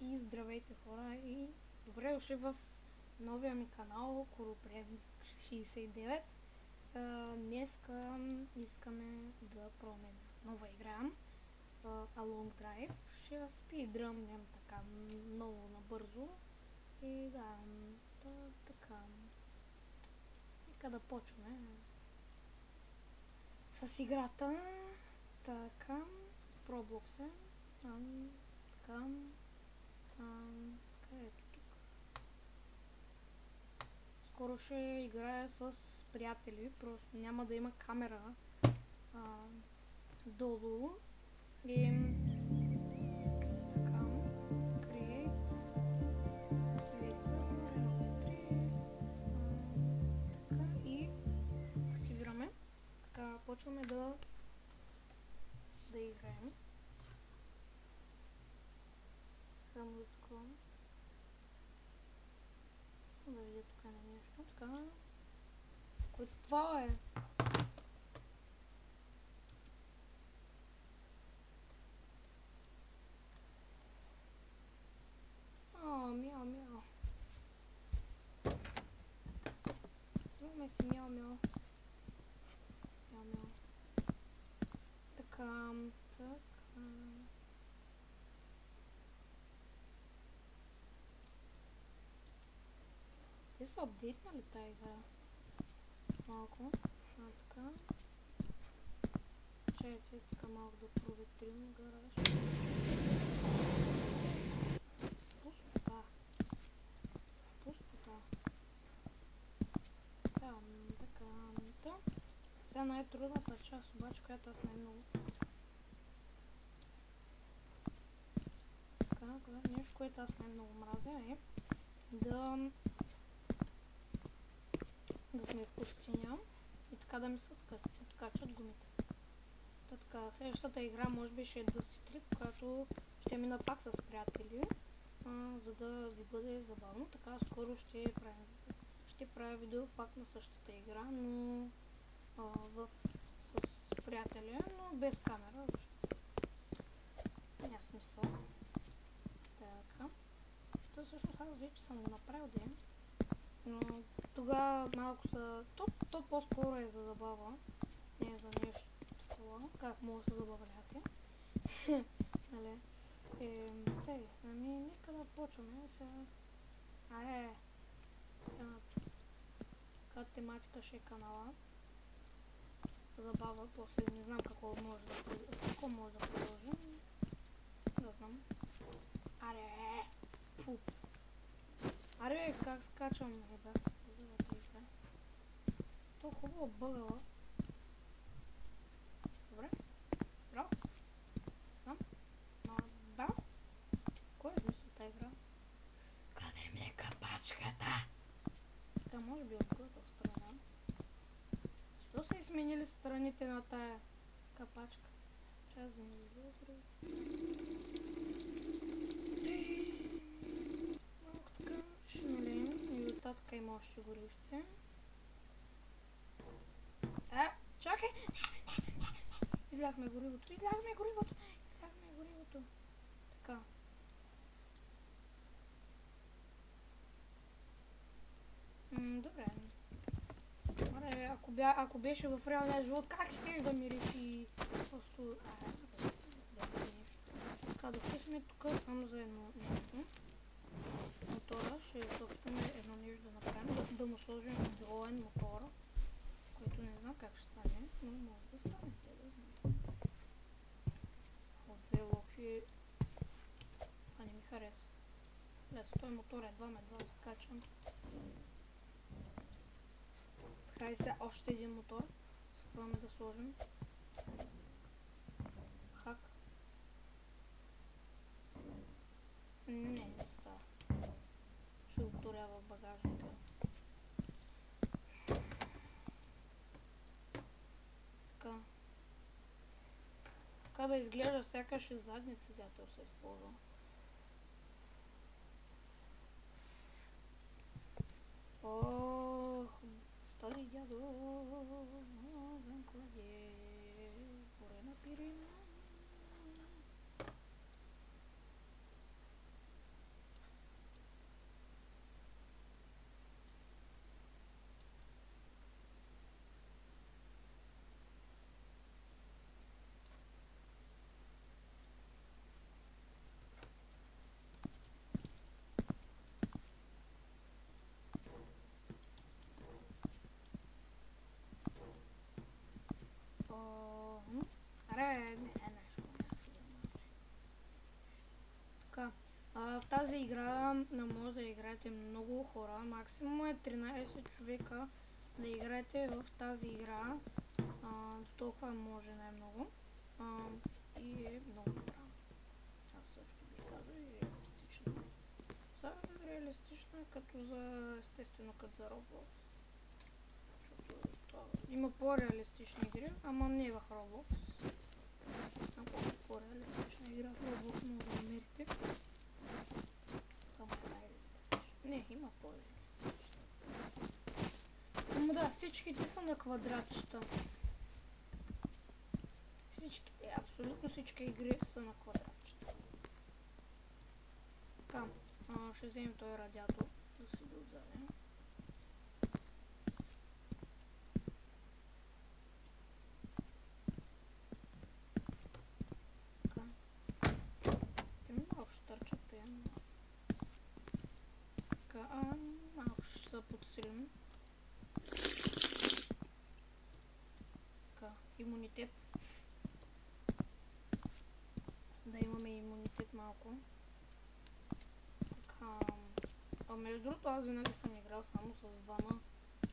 И здравейте хора и добре дошли в новия ми канал Коропрем 69. Днеска искаме да пробваме нова игра, A Long Drive. Ще спидръмнем така много набързо и да, така. Нека да почваме с играта. Така, в Roblox е. Така. Ето тук. Скоро ще играя с приятели, просто няма да има камера долу. И така, create така и активираме. Така, почваме да играем. Само да такова. Да видя тук на нещо. Така. Кое това е? Мяу, мяу. Имаме си мяу, мяу. Мяу, мяу. Така, така. Те са апдейтнали тази игра? Малко. Така. Чайте така малко да проветрим гараж. Пустота. Пустота. Така. Сега най-трудната част, обаче, която аз най-много. Така, нещо, което аз най-много мразя е да сме в пустиня и така да ми се откачат гумите. Така, следващата игра може би ще е Dusty Trip, която ще мина пак с приятели, за да ви бъде забавно. Така, скоро ще правя видео пак на същата игра, но с приятели, но без камера, защото няма смисъл. Така. То всъщност аз вече съм го направил ден. Но тогава малко са... То по-скоро е за забава, не е за нещо такова, как мога да се забавляте. Нали? Тъй, нека да почваме сега. Каква тематика ще е канала. Забава, после не знам какво може да продължим. Да знам. Фу. Как скачам, ребята? То хубаво бъгала. Добре. Браво. Знам. Браво. Кой е измислил тази игра? Къде ми е капачката? Така, може би от другата страна. Защо са изменили страните на тая капачка? Чакай да ми излезе. Малко така ще налеем. И оттатък има още горивце. Чакай! Изляхме горивото. Така. Добре. Ако беше в реалния живот, как ще да мириши просто... Така, дошли сме тук само за едно нещо. Мотора ще се опитаме едно нещо да направим, да му сложим двоен мотор, който не знам как ще стане, но може да стане, да знам. От две лофи... Това не ми харесва. Лето, този мотор едва да скачам. Така и сега още един мотор. Спробваме да сложим. Хак. Не става. Ще го туря в багажника. Така да изглежда сякаш и задния двигател се използва. Ох, стари дядо, новен кладе, горена пирина. Така, в тази игра може да играете много хора, максимум е 13 човека да играете в тази игра, до толкова може най-много и е много добра. Аз също бих казал и реалистична. Реалистична като за, естествено като за Roblox. Има по-реалистични игри, ама не в Roblox. Много по-реалистична игра в Roblox може да намерите. Ама не, има по-реалистична. Ама да, всичките са на квадратчета. Всичките, абсолютно всички игри са на квадратчета. Така, ще вземем този радиатор да седи отзади. Малко ще се подсилим. Така, имунитет. Да имаме имунитет малко. Така, между другото аз винаги съм играл само с вана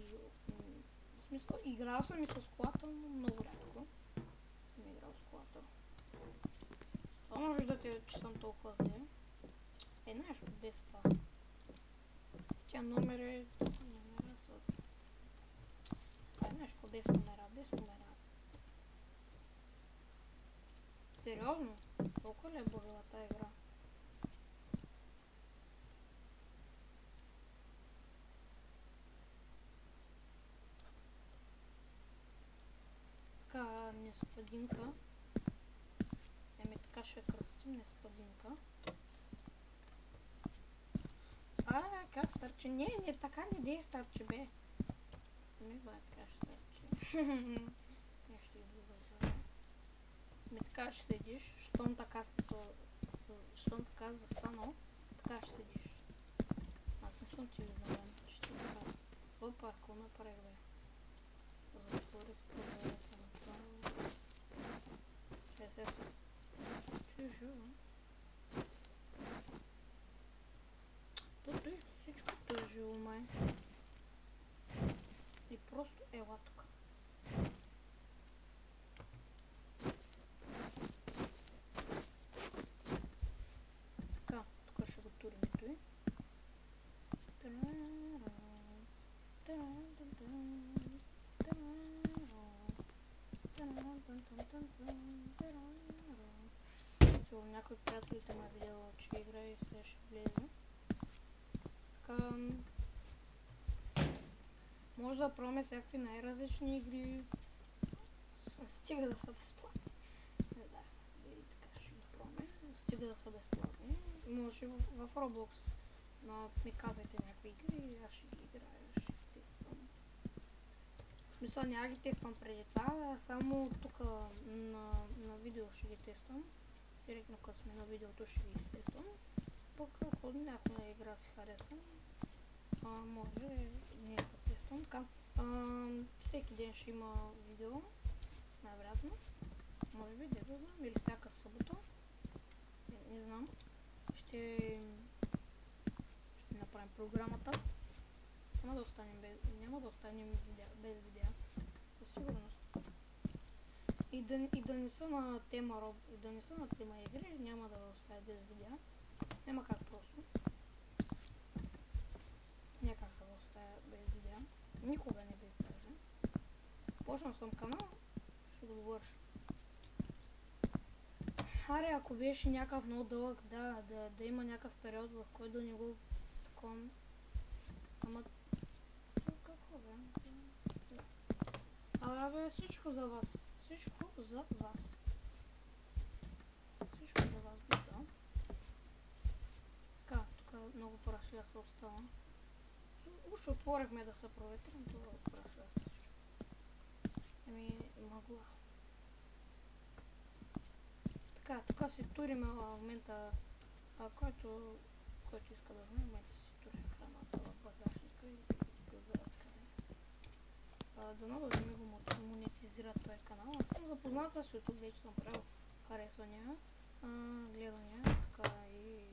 и в смисъл играл съм и с колата, но много рядко съм играл с колата. Само виждате, че съм толкова зле. Нещо без това. Тя номера са... нещо без номера. Сериозно? Толкова ли е бъгала тази игра? Така, неспадинка. Така ще кръстим неспадинка. Как старче? Не, така не дей старче, бе. Не бе, така ще старче. Нещо излиза. Така ще седиш, щом така застанал, така ще седиш. Аз не съм ти виновен, че ти така. Опа, какво направих, бе? Затворих прозореца на това. Че се са. Че е живо. Тук всичкото е живо, май. И просто ела тук. Така, тук ще го турим той. Сигурно някой от приятелите ме е видял, че играе и сега ще влезе. Така... Може да пробваме всякакви най-различни игри. Стига да са безплатни. Не да, и така ще ги пробваме. Стига да са безплатни. Може в Roblox ми казвайте някакви игри и аз ще ги играя, ще ги тествам. В смисъл няма ги тествам преди това, само тук на видео ще ги тествам. Директно като сме на видеото ще ги изтествам. Пък ако някаква игра си харесам, може ние да тествам. Така, всеки ден ще има видео, най-вероятно. Може би, да знам, или всяка събота. Не знам. Ще направим програмата. Няма да останем без видеа. Със сигурност. И да не са на тема игри, няма да оставя без видеа. Няма как просто. Някак да оставя без видеа. Никога не без даже. Почнал съм канал, ще го довърша. Аре, ако беше някакъв много дълъг, да има някакъв период, в който да не го таком. Ама... Какво бе? Абе, всичко за вас. Всичко за вас. Всичко за вас би дал. Така, тук много прашля се остава. Уж отворихме да се проветрим, това прашля се всичко. Мъгла. Така, тук си туриме в момента, който иска да знае, в момента си турим храната в багажника и за откане. Дано да ми го монетизира този канал. Аз съм запознат с YouTube, вече съм правил харесвания, гледания, така и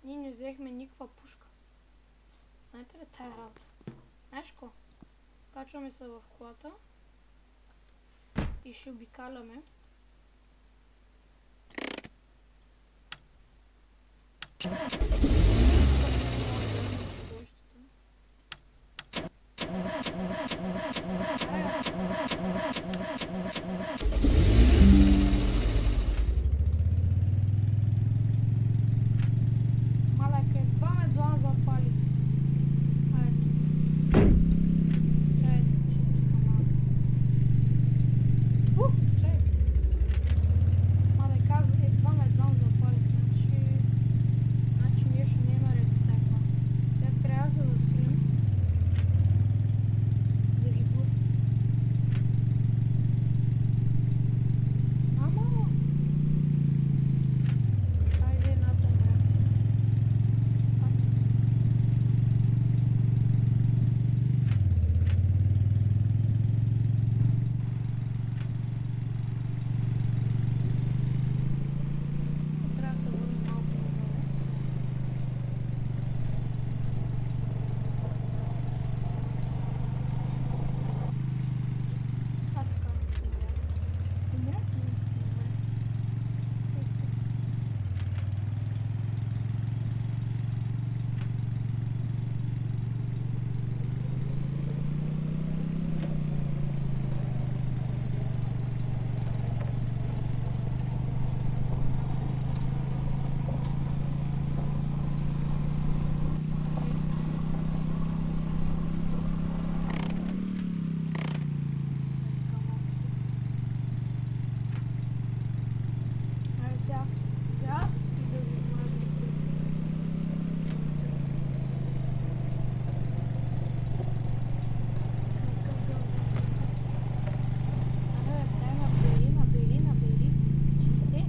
Ние не взехме никаква пушка. Знаете ли тая работа? Знаеш ко? Качваме се в колата и ще обикаляме. Малеке, едва ме длан запали. Айде. Чай, ще тука малко. Чай. Мале, как едва ме длан запали. Значи нещо не е наред с така. Сега трябва да засилим. Да ги блъснем. Ама! Айде едната мря. Трябва да се върнем малко нагоре. Така. Умря? Айде сега газ и да ги мажем тук. Абе, дай набери. 60.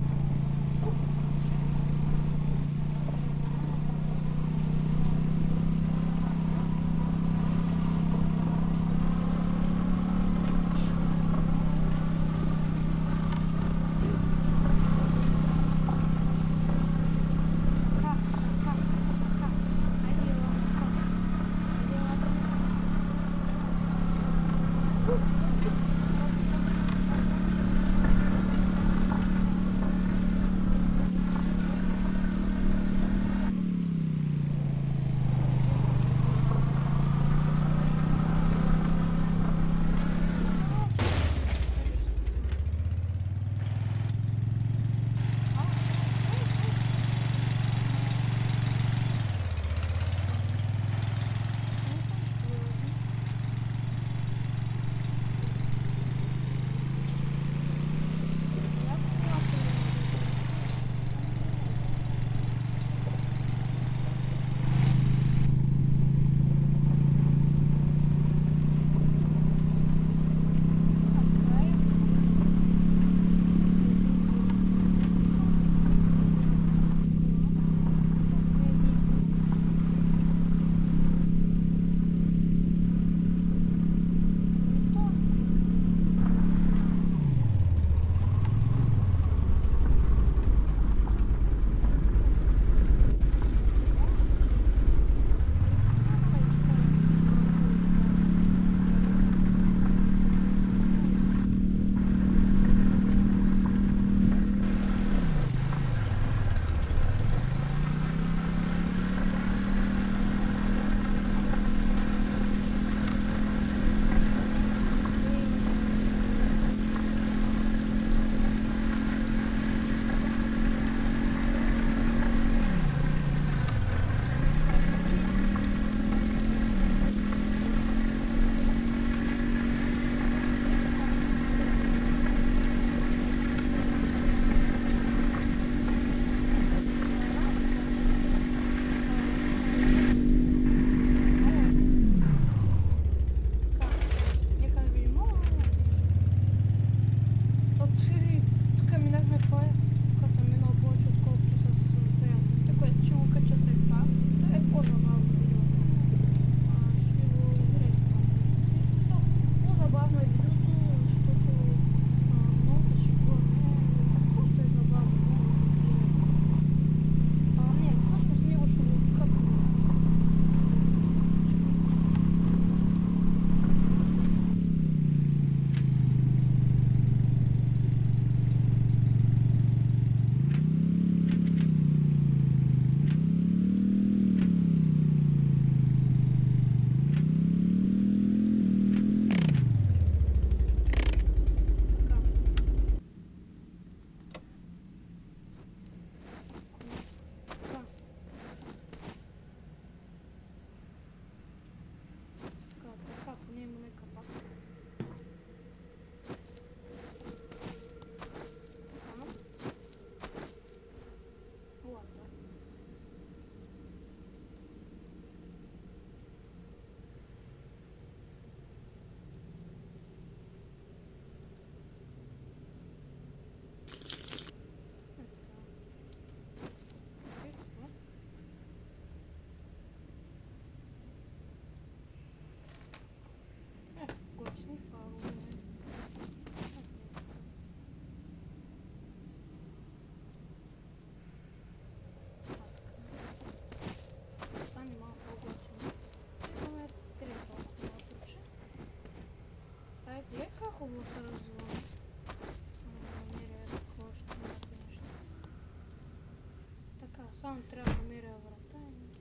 Само трябва да намеря врата и...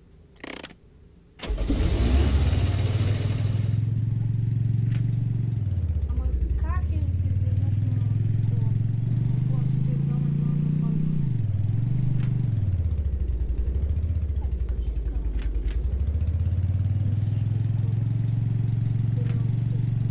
Ама как е изведнъж на такова? Ще дам една запалка. Тук ще си карам с... всичко изгоре. Ще гледам, що искам.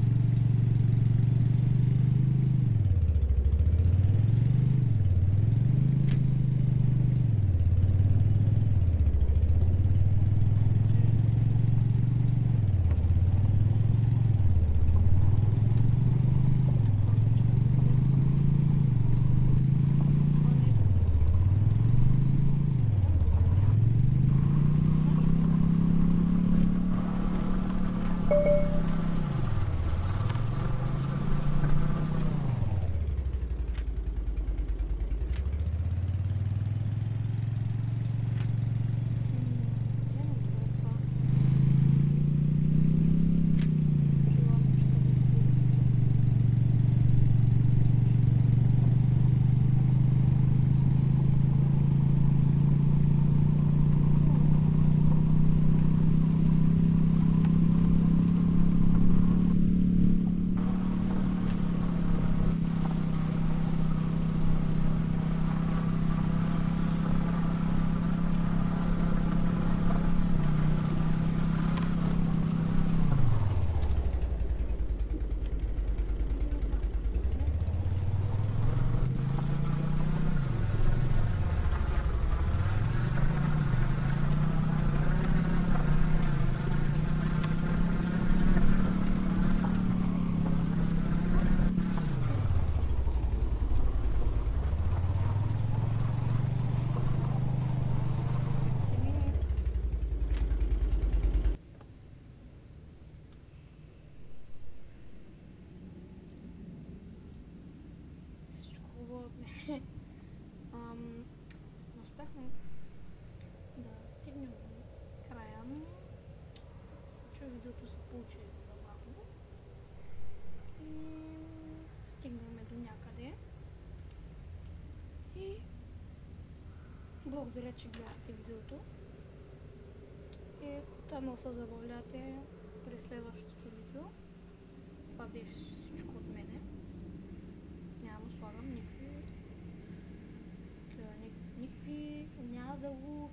Не успяхме да стигнем до края, но мисля, че видеото се получи забавно и стигнахме до някъде. И благодаря, че гледахте видеото и тъмно се забавляте при следващото видео. Това беше всичко от мене. Няма да слагам няма да го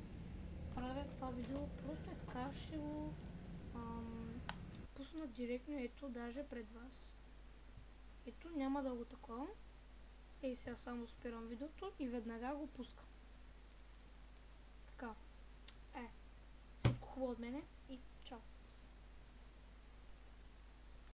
правя това видео, просто е така, ще го пусна директно, ето, даже пред вас. Ето, няма да го таковам. Ей, сега само спирам видеото и веднага го пускам. Така. Всичко хубаво от мене и